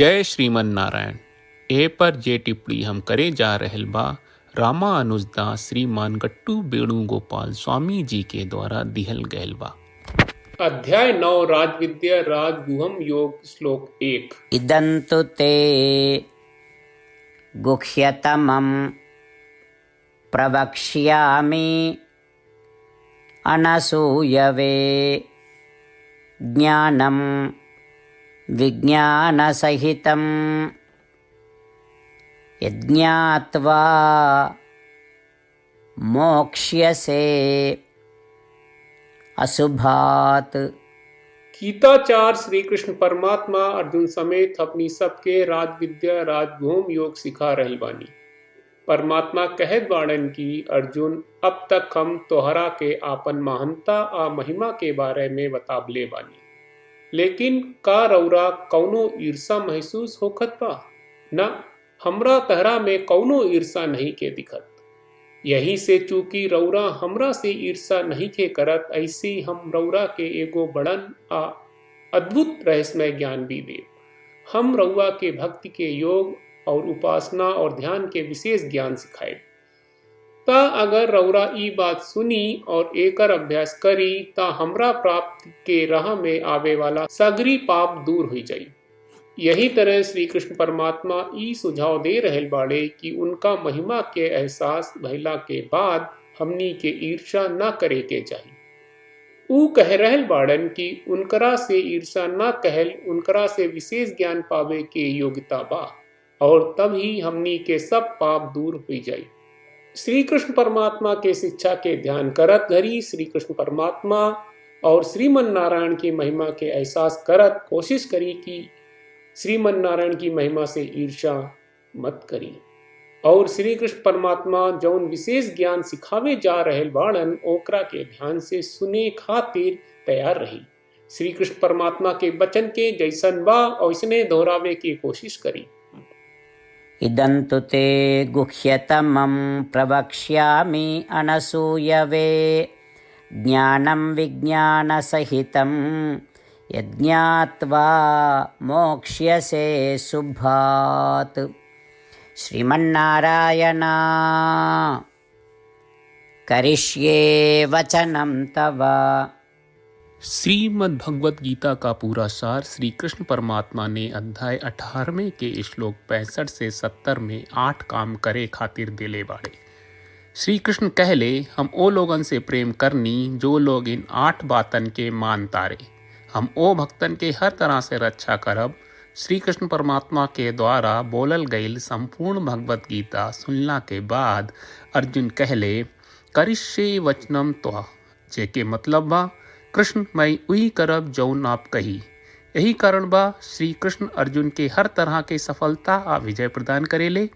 जय श्रीमन नारायण। ए पर जे टिप्पणी हम करे जा रहल बा रामानुजदास श्रीमान गट्टू वेणुगोपाल स्वामी जी के द्वारा दिहल गयल बा। अध्याय 9 राजविद्या राजगुहम योग श्लोक 1। इदन्तु ते गुह्यतमं प्रवक्ष्यामि अनसूयवे ज्ञानं विज्ञानसहितं यज्ञात्वा मोक्ष्यसे अशुभात्। गीताचार्य श्री कृष्ण परमात्मा अर्जुन समेत अपनी सबके राजविद्या राजगुहम योग सिखा रहल बानी। परमात्मा कहत बाड़न की अर्जुन अब तक हम तोहरा के आपन महानता आ महिमा के बारे में बतावले बानी, लेकिन का रौरा कौनो ईर्षा महसूस होखत बा? न, हमरा तहरा में कौनो ईर्षा नहीं के दिखत। यही से चूंकि रौरा हमरा से ईर्षा नहीं के करत, ऐसी हम रौरा के एगो बड़न आ अद्भुत रहस्यमय ज्ञान भी दे। हम रौरा के भक्ति के योग और उपासना और ध्यान के विशेष ज्ञान सिखाए। ता अगर रौरा ई बात सुनी और एकर अभ्यास करी ता हमरा प्राप्त के राह में आवे वाला सगरी पाप दूर हो जाई। यही तरह श्री कृष्ण परमात्मा ई सुझाव दे रहल बाड़े कि उनका महिमा के एहसास भइला के बाद हमनी के ईर्षा न करे के चाहिए। ऊ कह रहल बाड़न कि उनकरा से ईर्षा न कहल उनकरा से विशेष ज्ञान पावे के योग्यता बा, और तभी हमनी के सब पाप दूर हो जाई। श्री कृष्ण परमात्मा के शिक्षा के ध्यान करत घरी श्री कृष्ण परमात्मा और श्रीमन नारायण की महिमा के एहसास करत कोशिश करी कि श्रीमन नारायण की महिमा से ईर्षा मत करी, और श्री कृष्ण परमात्मा जौन विशेष ज्ञान सिखावे जा रहल बाड़न ओकरा के ध्यान से सुने खातिर तैयार रही। श्री कृष्ण परमात्मा के वचन के जैसन बा वैसने दोहरावे की कोशिश करी। इदन्तु ते गुह्यतमं प्रवक्ष्यामि अनसूयवे ज्ञानं विज्ञानसहितं यज्ञात्वा मोक्ष्यसे शुभात्। श्रीमन्नारायण करिष्ये वचनं तव। श्रीमद् भगवत गीता का पूरा सार श्री कृष्ण परमात्मा ने अध्याय 18वें के श्लोक 65 से 70 में 8 काम करे खातिर दिले बाड़े। श्री कृष्ण कहले हम ओ लोगन से प्रेम करनी जो लोग इन 8 बातन के मान तारे। हम ओ भक्तन के हर तरह से रक्षा करब। श्री कृष्ण परमात्मा के द्वारा बोलल गईल संपूर्ण भगवत गीता सुनला के बाद अर्जुन कहले करिष्ये वचनम त्वा, जेके मतलब बा कृष्ण मैं वही करब जौन आप कही। यही कारण बा श्री कृष्ण अर्जुन के हर तरह के सफलता आ विजय प्रदान करेले।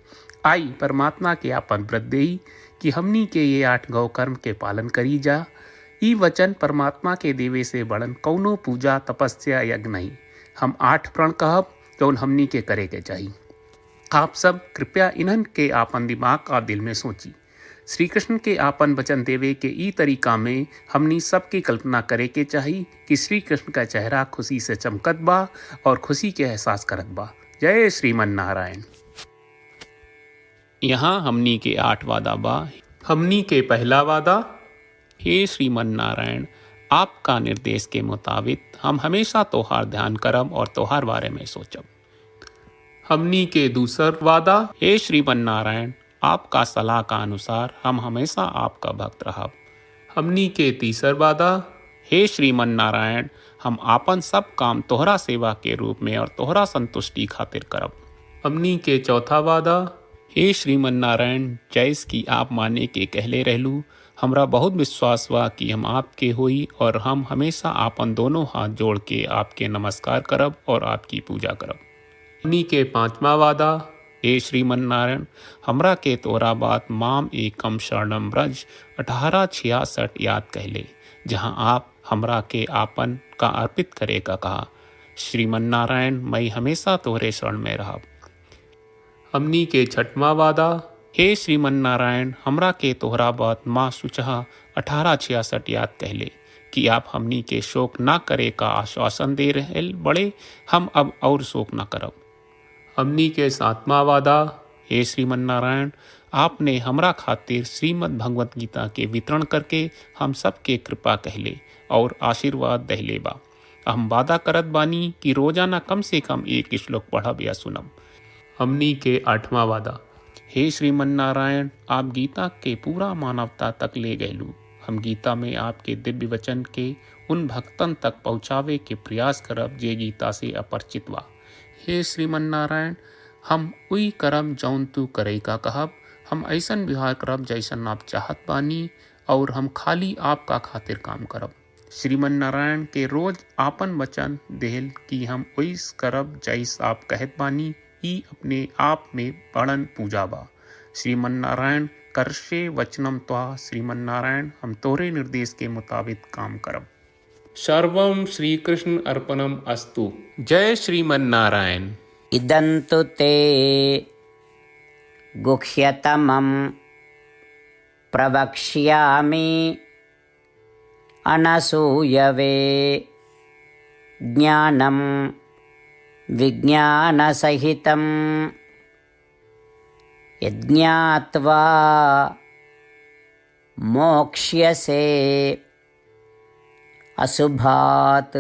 आई परमात्मा के आपन व्रत देई कि हमनी के ये 8 गौ कर्म के पालन करी जा। ई वचन परमात्मा के देवे से बड़न कौनो पूजा तपस्या यज्ञ नहीं। हम 8 प्रण कहब जौन हमनी के करे के चाहिए। आप सब कृपया इन्हन के आपन दिमाग और दिल में सोची। श्री कृष्ण के आपन वचन देवे के ई तरीका में हमनी सबकी कल्पना करे के चाहिए कि श्री कृष्ण का चेहरा खुशी से चमकत बा और खुशी के एहसास करत बा। जय श्रीमन नारायण। यहाँ हमनी के 8 वादा बा। हमनी के पहला वादा, हे श्रीमन नारायण आपका निर्देश के मुताबिक हम हमेशा तोहार ध्यान करब और तोहार बारे में सोचब। हमनी के दूसर वादा, हे श्रीमन नारायण आपका सलाह का अनुसार हम हमेशा आपका भक्त रहब। हमनी के तीसर वादा, हे श्रीमन नारायण हम आपन सब काम तोहरा सेवा के रूप में और तोहरा संतुष्टि खातिर करब। हमनी के चौथा वादा, हे श्रीमन नारायण जैस की आप माने के कहले रहलू, हमरा बहुत विश्वास बा कि हम आपके होई और हम हमेशा आपन दोनों हाथ जोड़ के आपके नमस्कार करब और आपकी पूजा करब। हमनी के पांचवा वादा, हे श्रीमन नारायण हमरा के तोरा बात माम एकम शरणम ब्रज 1866 याद कहले, जहाँ आप हमरा के आपन का अर्पित करे का कहा। श्रीमन नारायण मैं हमेशा तोहरे शरण में रहब। हमनी के छठवा वादा, हे श्रीमन नारायण हमरा के तोहरा बात माँ सुचहा 1866 याद कहले कि आप हमनी के शोक ना करे का आश्वासन दे रहे बड़े, हम अब और शोक ना करब। हमनी के सातवां वादा, हे श्रीमन्नारायण, आपने हमरा खातिर श्रीमद् भगवत गीता के वितरण करके हम सबके कृपा कहले और आशीर्वाद दहले बा। हम वादा करत बानी कि रोजाना कम से कम एक श्लोक पढ़ब या सुनब। हमनी के आठवां वादा, हे श्रीमन्नारायण, आप गीता के पूरा मानवता तक ले गयलू। हम गीता में आपके दिव्य वचन के उन भक्तन तक पहुँचावे के प्रयास करब जे गीता से अपरिचित बा। हे श्रीमन्नारायण, हम उई करब जौन तू करे का कहब। हम ऐसन व्यवहार करब जैसन आप चाहत बानी और हम खाली आपका खातिर काम करब। श्रीमन्नारायण के रोज आपन वचन देहल कि हम ओइस करब जैस आप कहत बानी, ई अपने आप में बड़न पूजा बा। श्रीमन्नारायण, करशे वचनम त्वा। श्रीमन्नारायण, हम तोरे निर्देश के मुताबिक काम करब। सर्वम श्री कृष्ण अर्पणम अस्तु। जय श्रीमन्नारायण। इदन्तु ते गुह्यतमं प्रवक्ष्यामि अनसूयवे ज्ञानं विज्ञानसहितं यज्ञात्वा मोक्ष्यसे अशुभात्।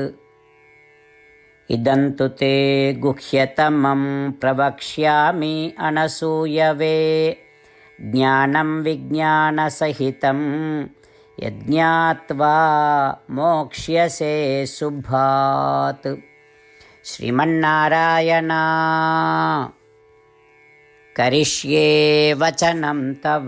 इदन्तु ते गुह्यतमं प्रवक्ष्यामि अनसूयवे ज्ञानं विज्ञानसहितं यज्ञात्वा मोक्ष्यसे शुभात्। श्रीमन्नारायण, करिष्ये वचनं तव।